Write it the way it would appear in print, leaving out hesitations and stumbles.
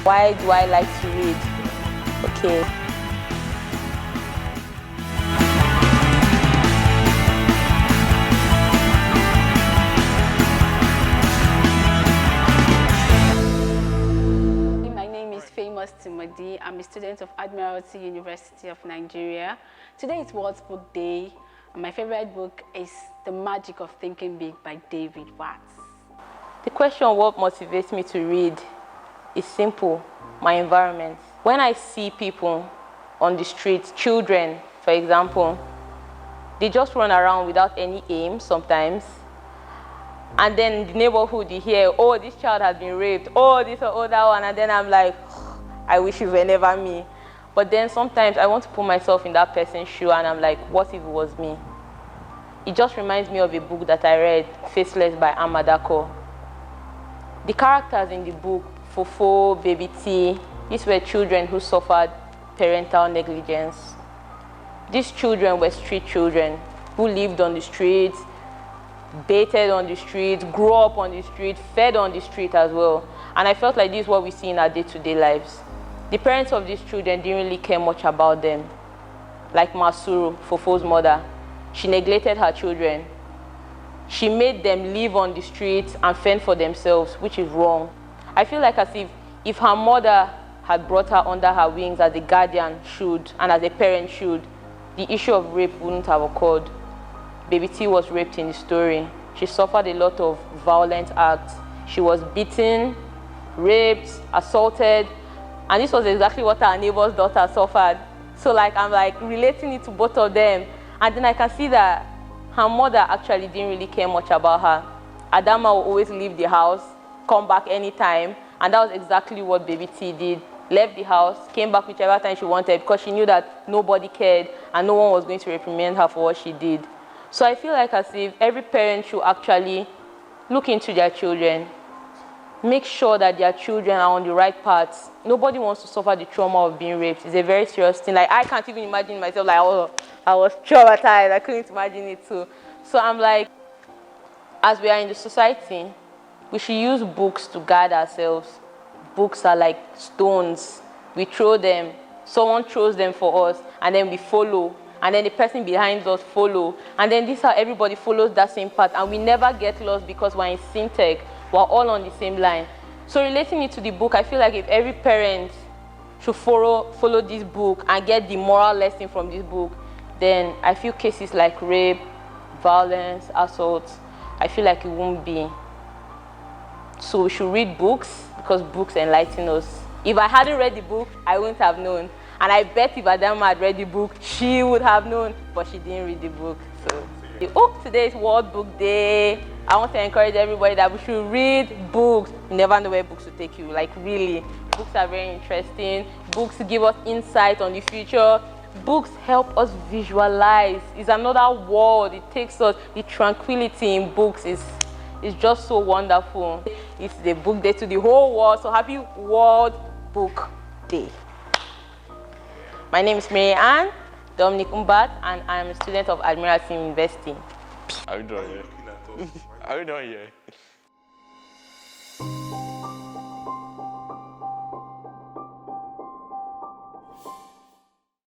Why do I like to read? Okay. My name is Famous Timothy. I'm a student of Admiralty, University of Nigeria. Today is World Book Day. And my favorite book is The Magic of Thinking Big by David Watts. The question what motivates me to read is simple, my environment. When I see people on the streets, children, for example, they just run around without any aim sometimes. And then in the neighborhood you hear, oh, this child has been raped, oh, this or oh, that one, and then I'm like, I wish it were never me. But then sometimes I want to put myself in that person's shoe and I'm like, what if it was me? It just reminds me of a book that I read, Faceless by Amadako. The characters in the book, Fofo, Baby T, these were children who suffered parental negligence. These children were street children who lived on the streets, bathed on the street, grew up on the street, fed on the street as well. And I felt like this is what we see in our day-to-day lives. The parents of these children didn't really care much about them. Like Masuru, Fofo's mother, she neglected her children. She made them live on the streets and fend for themselves, which is wrong. I feel like as if her mother had brought her under her wings as a guardian should and as a parent should, the issue of rape wouldn't have occurred. Baby T was raped in the story. She suffered a lot of violent acts. She was beaten, raped, assaulted, and this was exactly what our neighbor's daughter suffered. So I'm relating it to both of them. And then I can see that her mother actually didn't really care much about her. Adama would always leave the house, come back anytime, and that was exactly what Baby T did. Left the house, came back whichever time she wanted because she knew that nobody cared and no one was going to reprimand her for what she did. So I feel like as if every parent should actually look into their children, make sure that their children are on the right path. Nobody wants to suffer the trauma of being raped. It's a very serious thing. I can't even imagine myself I was traumatized. I couldn't imagine it too. So I'm like, as we are in the society, we should use books to guide ourselves. Books are like stones. We throw them, someone throws them for us, and then we follow. And then the person behind us follow. And then this is how everybody follows that same path. And we never get lost because we're in syntech. We're all on the same line. So relating it to the book, I feel like if every parent should follow this book and get the moral lesson from this book, then I feel cases like rape, violence, assault, I feel like it won't be. So we should read books because books enlighten us. If I hadn't read the book, I wouldn't have known. And I bet if Adama had read the book, she would have known, but she didn't read the book. So, today is World Book Day. I want to encourage everybody that we should read books. You never know where books will take you, really. Books are very interesting. Books give us insight on the future. Books help us visualize. It's another world. It takes us, the tranquility in books is just so wonderful. It's the book day to the whole world, so happy World Book Day. My name is Mary Ann Dominic Umbat, and I'm a student of Admiralty University. How are you doing here?